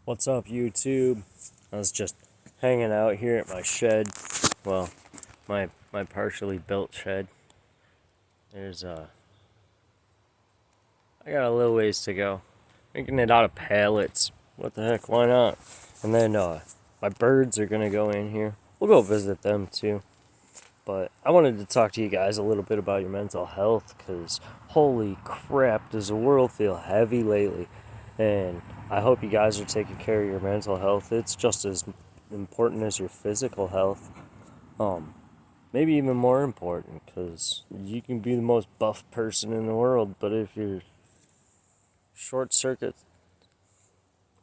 What's up, YouTube? I was just hanging out here at my shed. Well, my partially built shed. There's I got a little ways to go. Making it out of pallets. What the heck? Why not? And then my birds are gonna go in here. We'll go visit them too. But I wanted to talk to you guys a little bit about your mental health, because holy crap, does the world feel heavy lately? And I hope you guys are taking care of your mental health. It's just as important as your physical health. Maybe even more important, because you can be the most buff person in the world, but if you're short circuit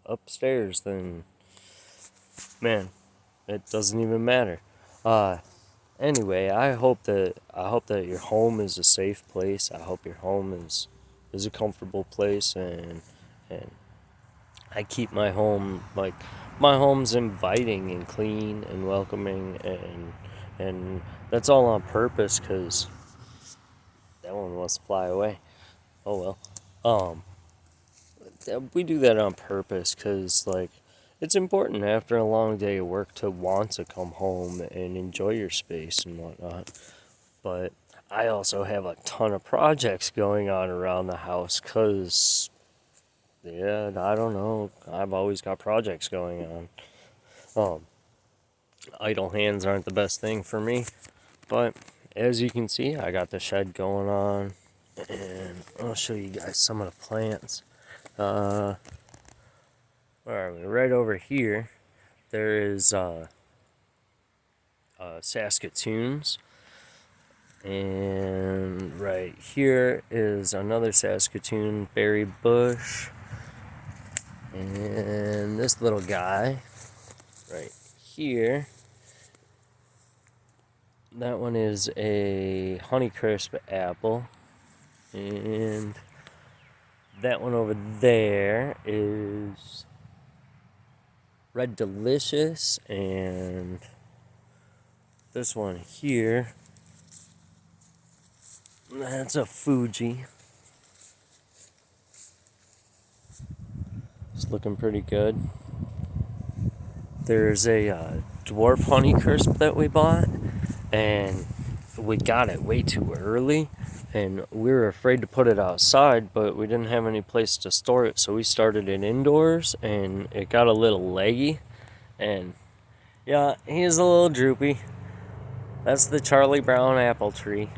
upstairs, then man, it doesn't even matter. Uh, Anyway, I hope that your home is a safe place. I hope your home is a comfortable place, and I keep my home's inviting and clean and welcoming, and that's all on purpose, cuz that one wants to fly away. Oh well. Um we do that on purpose, cuz it's important after a long day of work to want to come home and enjoy your space and whatnot. But I also have a ton of projects going on around the house, because, yeah, I don't know. I've always got projects going on. Um, Idle hands aren't the best thing for me. But as you can see, I got the shed going on. And I'll show you guys some of the plants. Uh, where are we? Right over here, there is Saskatoons. And right here is another Saskatoon berry bush. And this little guy right here, that one is a Honeycrisp apple. And that one over there is Red Delicious. And this one here, that's a Fuji. It's looking pretty good. There's a dwarf Honeycrisp that we bought, and we got it way too early, and we were afraid to put it outside, but we didn't have any place to store it, so we started it indoors, and it got a little leggy, and yeah, he's a little droopy. That's the Charlie Brown apple tree.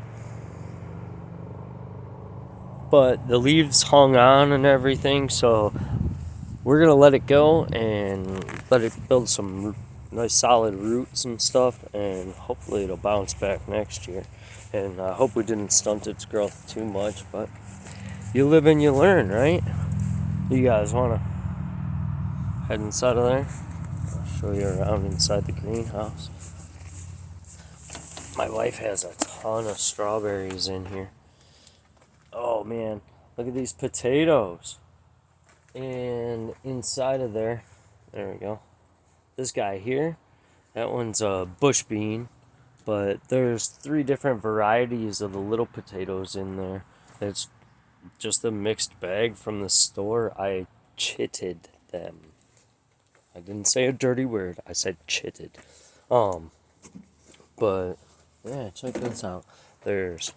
But the leaves hung on and everything, so we're gonna let it go and let it build some nice solid roots and stuff, and hopefully it'll bounce back next year. And I hope we didn't stunt its growth too much, but you live and you learn, right? You guys want to head inside of there? I'll show you around inside the greenhouse. My wife has a ton of strawberries in here. Oh man, look at these potatoes. And inside of there we go. This guy here, that one's a bush bean, but there's 3 different varieties of the little potatoes in there. It's just a mixed bag from the store. I chitted them. I didn't say a dirty word. I said chitted. But yeah, check this out. There's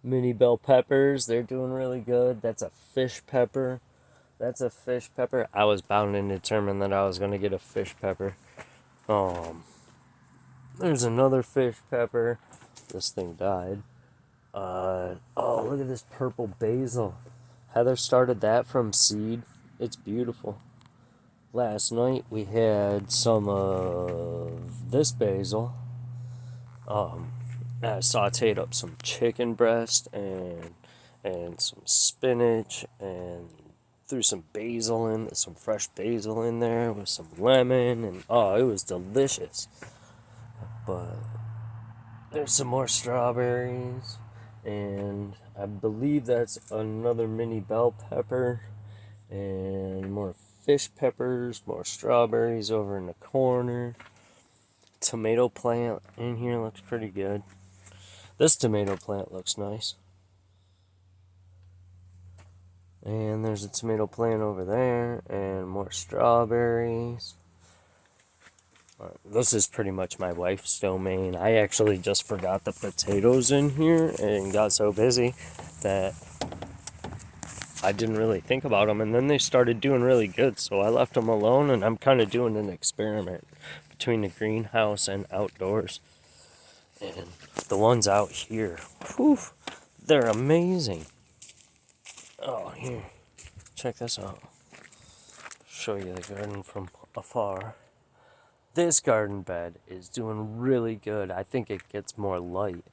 mini bell peppers. They're doing really good. That's a fish pepper. That's a fish pepper. I was bound and determined that I was gonna get a fish pepper. There's another fish pepper. This thing died. Oh, look at this purple basil. Heather started that from seed. It's beautiful. Last night we had some of this basil. I sauteed up some chicken breast and some spinach, and threw some fresh basil in there with some lemon, and oh, it was delicious. But there's some more strawberries, and I believe that's another mini bell pepper, and more fish peppers, more strawberries over in the corner. Tomato plant in here looks pretty good. This tomato plant looks nice. And there's a tomato plant over there, and more strawberries. This is pretty much my wife's domain. I actually just forgot the potatoes in here and got so busy that I didn't really think about them. And then they started doing really good, so I left them alone, and I'm kind of doing an experiment between the greenhouse and outdoors. And the ones out here, whew, they're amazing. Oh, here, check this out. Show you the garden from afar. This garden bed is doing really good. I think it gets more light.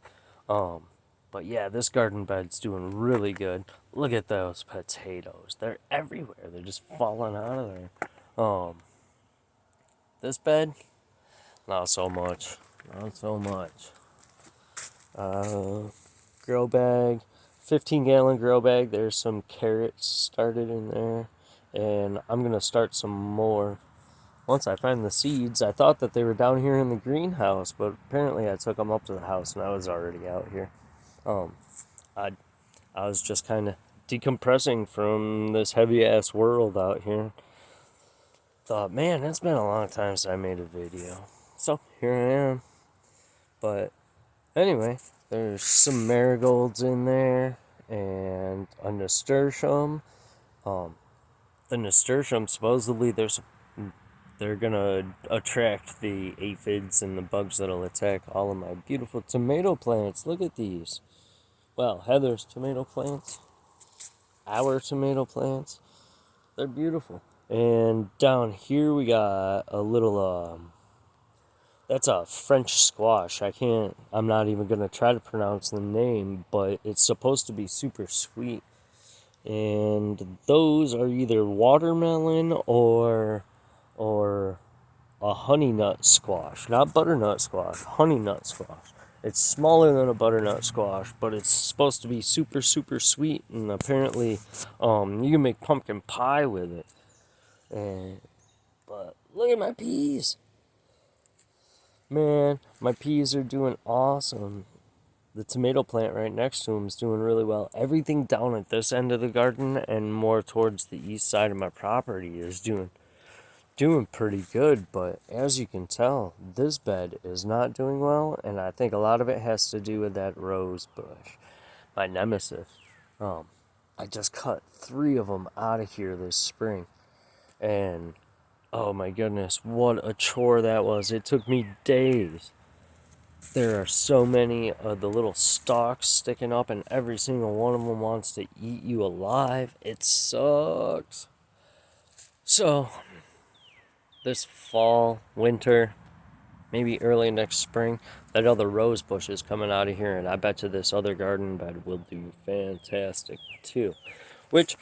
But yeah, this garden bed's doing really good. Look at those potatoes. They're everywhere. They're just falling out of there. This bed, not so much. Not so much. Grow bag, 15-gallon grow bag. There's some carrots started in there. And I'm going to start some more. Once I find the seeds, I thought that they were down here in the greenhouse, but apparently I took them up to the house and I was already out here. I I was just kind of decompressing from this heavy ass world out here. Thought, man, it's been a long time since I made a video. So here I am. But anyway, there's some marigolds in there and a nasturtium. The nasturtium, supposedly they're gonna attract the aphids and the bugs that'll attack all of my beautiful tomato plants. Look at these. Well, Heather's tomato plants, our tomato plants, they're beautiful. And down here we got a little, that's a French squash. I'm not even gonna try to pronounce the name, but it's supposed to be super sweet. And those are either watermelon or a honey nut squash, not butternut squash, honey nut squash. It's smaller than a butternut squash, but it's supposed to be super, super sweet, and apparently, you can make pumpkin pie with it. But look at my peas, man. My peas are doing awesome. The tomato plant right next to them is doing really well. Everything down at this end of the garden and more towards the east side of my property is doing pretty good, but as you can tell, this bed is not doing well, and I think a lot of it has to do with that rose bush, my nemesis. I just cut 3 of them out of here this spring, and oh my goodness, what a chore that was. It took me days. There are so many of the little stalks sticking up, and every single one of them wants to eat you alive. It sucks. So this fall, winter, maybe early next spring, that other rose bush is coming out of here, and I bet you this other garden bed will do fantastic too. Which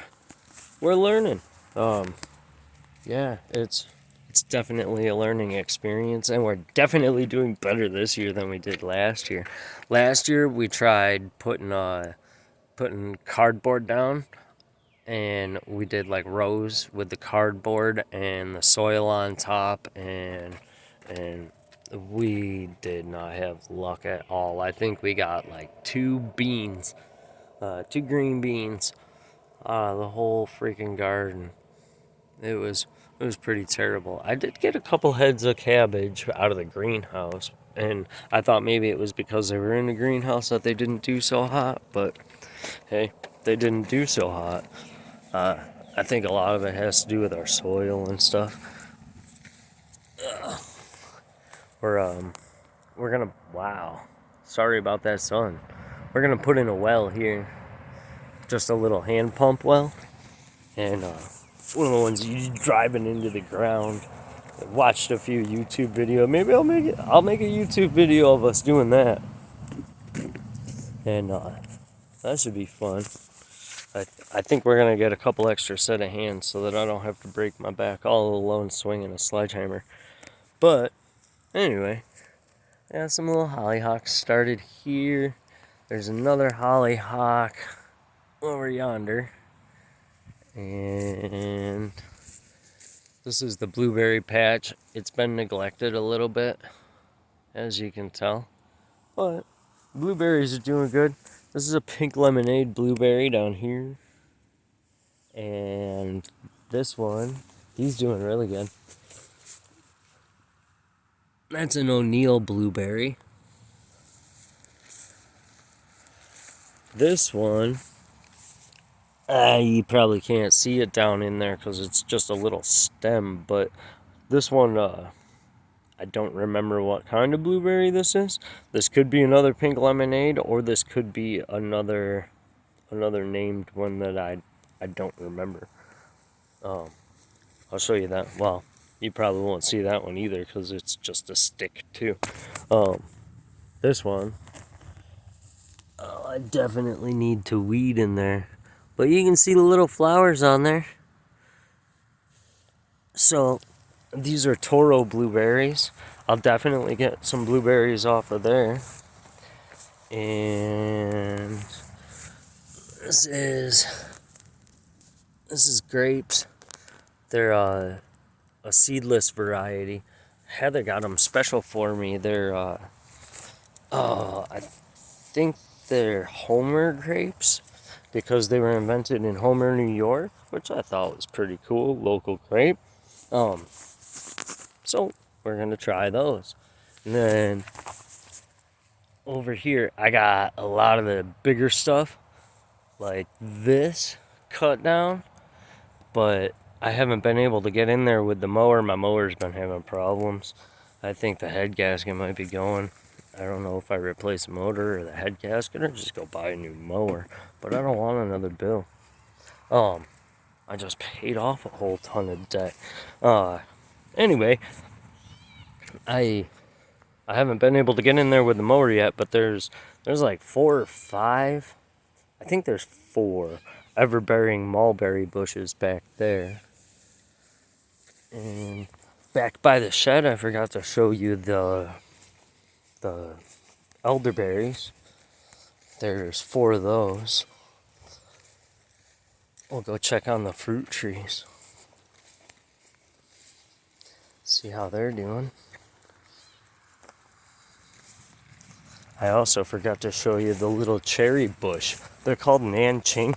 we're learning. Yeah, it's definitely a learning experience, and we're definitely doing better this year than we did last year. Last year we tried putting cardboard down, and we did like rows with the cardboard and the soil on top, and we did not have luck at all. I think we got like 2 green beans out of the whole freaking garden. It was pretty terrible. I did get a couple heads of cabbage out of the greenhouse, and I thought maybe it was because they were in the greenhouse that they didn't do so hot, but hey, they didn't do so hot. I think a lot of it has to do with our soil and stuff. We're gonna, wow, sorry about that, sun. We're gonna put in a well here, just a little hand pump well, and one of the ones you driving into the ground. I watched a few YouTube videos. Maybe I'll make a YouTube video of us doing that, and that should be fun. I think we're gonna get a couple extra set of hands so that I don't have to break my back all alone swinging a sledgehammer. But anyway, yeah, some little hollyhocks started here. There's another hollyhock over yonder, and this is the blueberry patch. It's been neglected a little bit, as you can tell, but blueberries are doing good. This is a pink lemonade blueberry down here. And this one, he's doing really good. That's an O'Neill blueberry. This one, you probably can't see it down in there because it's just a little stem, but this one, I don't remember what kind of blueberry this is. This could be another pink lemonade, or this could be another named one that I don't remember. I'll show you that. Well, you probably won't see that one either because it's just a stick too. This one, I definitely need to weed in there, but you can see the little flowers on there. So these are Toro blueberries. I'll definitely get some blueberries off of there. And this is grapes. They're a seedless variety. Heather got them special for me. They're I think they're Homer grapes because they were invented in Homer, New York, which I thought was pretty cool. Local grape. So we're gonna try those. And then over here, I got a lot of the bigger stuff, like this cut down, but I haven't been able to get in there with the mower. My mower's been having problems. I think the head gasket might be going. I don't know if I replace the motor or the head gasket or just go buy a new mower, but I don't want another bill. I just paid off a whole ton of debt. Anyway, I haven't been able to get in there with the mower yet, but there's like 4 or 5. I think there's 4 ever-bearing mulberry bushes back there. And back by the shed, I forgot to show you the elderberries. There's 4 of those. We'll go check on the fruit trees. See how they're doing. I also forgot to show you the little cherry bush. They're called Nanking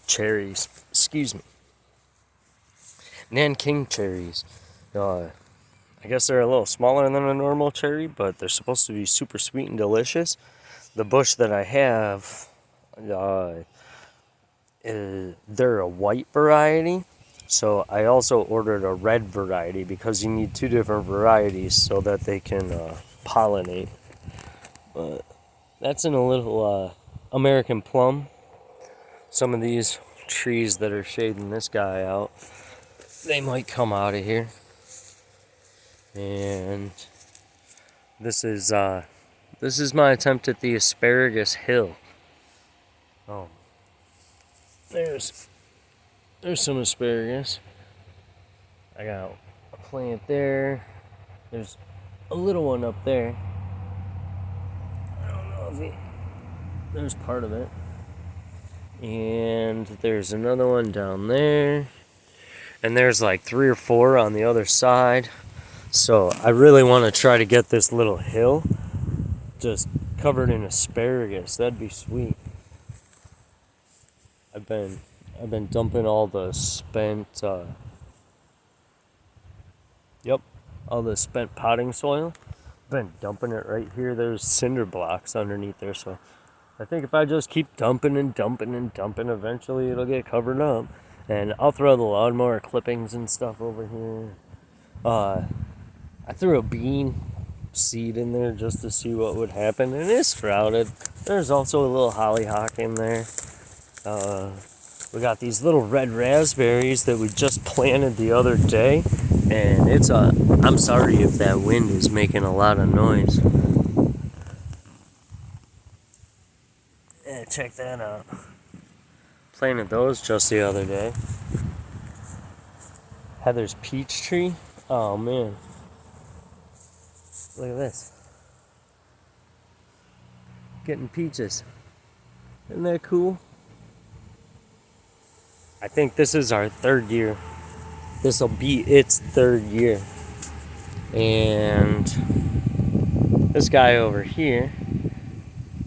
cherries. Excuse me. Nanking cherries. I guess they're a little smaller than a normal cherry, but they're supposed to be super sweet and delicious. The bush that I have, they're a white variety. So I also ordered a red variety because you need 2 different varieties so that they can pollinate. But that's in a little American plum. Some of these trees that are shading this guy out, they might come out of here. And this is my attempt at the asparagus hill. Oh, there's some asparagus. I got a plant there. There's a little one up there. I don't know if there's part of it. And there's another one down there. And there's like 3 or 4 on the other side. So I really want to try to get this little hill just covered in asparagus. That'd be sweet. I've been dumping all the spent all the spent potting soil. Been dumping it right here. There's cinder blocks underneath there, so I think if I just keep dumping and dumping and dumping, eventually it'll get covered up. And I'll throw the lawnmower clippings and stuff over here. I threw a bean seed in there just to see what would happen, and it sprouted. There's also a little hollyhock in there. We got these little red raspberries that we just planted the other day, and I'm sorry if that wind is making a lot of noise. Yeah, check that out. Planted those just the other day. Heather's peach tree. Oh man. Look at this. Getting peaches. Isn't that cool? I think this is our 3rd year. This will be its 3rd year. And this guy over here,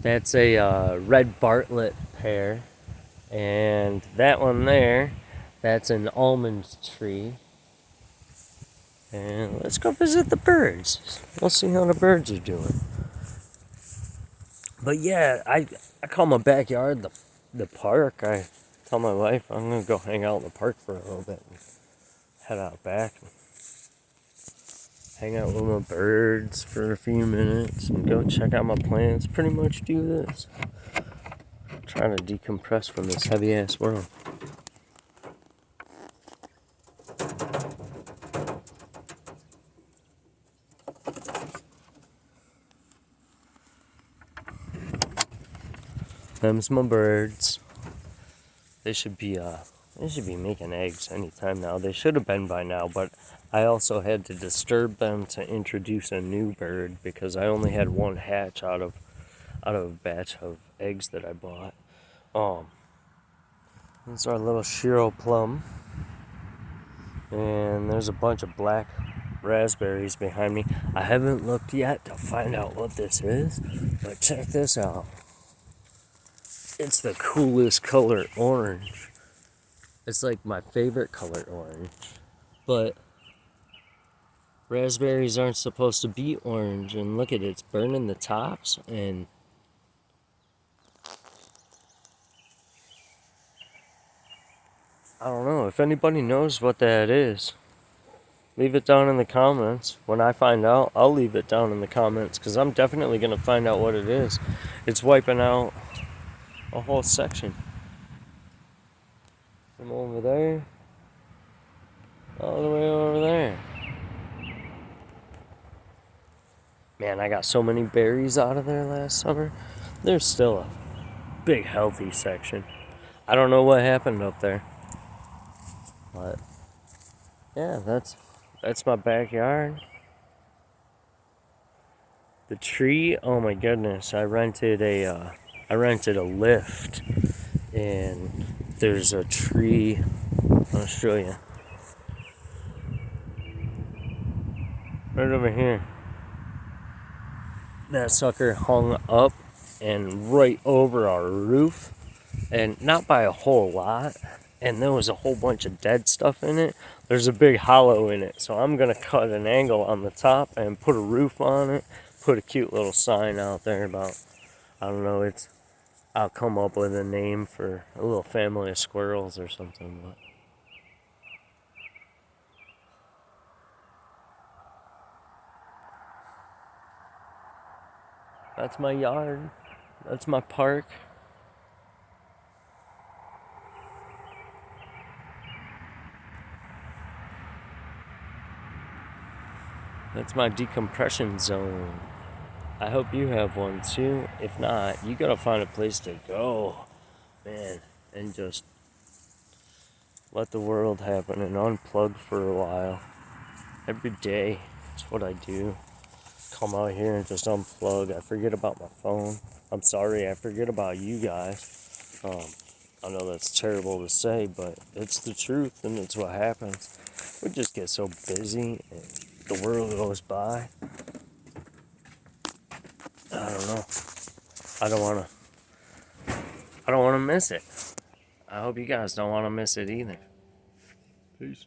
that's a red Bartlett pear. And that one there, that's an almond tree. And let's go visit the birds. We'll see how the birds are doing. But yeah, I call my backyard the park. I tell my wife I'm gonna go hang out in the park for a little bit and head out back and hang out with my birds for a few minutes and go check out my plants. Pretty much do this. Trying to decompress from this heavy ass world. Them's my birds. They should be making eggs anytime now. They should have been by now, but I also had to disturb them to introduce a new bird because I only had one hatch out of a batch of eggs that I bought. This is our little Shiro plum. And there's a bunch of black raspberries behind me. I haven't looked yet to find out what this is, but check this out. It's the coolest color orange. It's like my favorite color orange. But raspberries aren't supposed to be orange, and look at it, it's burning the tops, and I don't know if anybody knows what that is. Leave it down in the comments. When I find out, I'll leave it down in the comments because I'm definitely going to find out what it is. It's wiping out a whole section. From over there, all the way over there. Man, I got so many berries out of there last summer. There's still a big healthy section. I don't know what happened up there. But yeah, that's my backyard. The tree, oh my goodness, I rented a lift, and there's a tree. I'll show you. Right over here. That sucker hung up and right over our roof, and not by a whole lot. And there was a whole bunch of dead stuff in it. There's a big hollow in it, so I'm gonna cut an angle on the top and put a roof on it. Put a cute little sign out there about, I don't know, I'll come up with a name for a little family of squirrels or something. But that's my yard. That's my park. That's my decompression zone. I hope you have one too. If not, you gotta find a place to go, man, and just let the world happen and unplug for a while. Every day, that's what I do. Come out here and just unplug. I forget about my phone. I'm sorry, I forget about you guys. I know that's terrible to say, but it's the truth and it's what happens. We just get so busy and the world goes by. I don't know. I don't wanna miss it. I hope you guys don't wanna miss it either. Peace.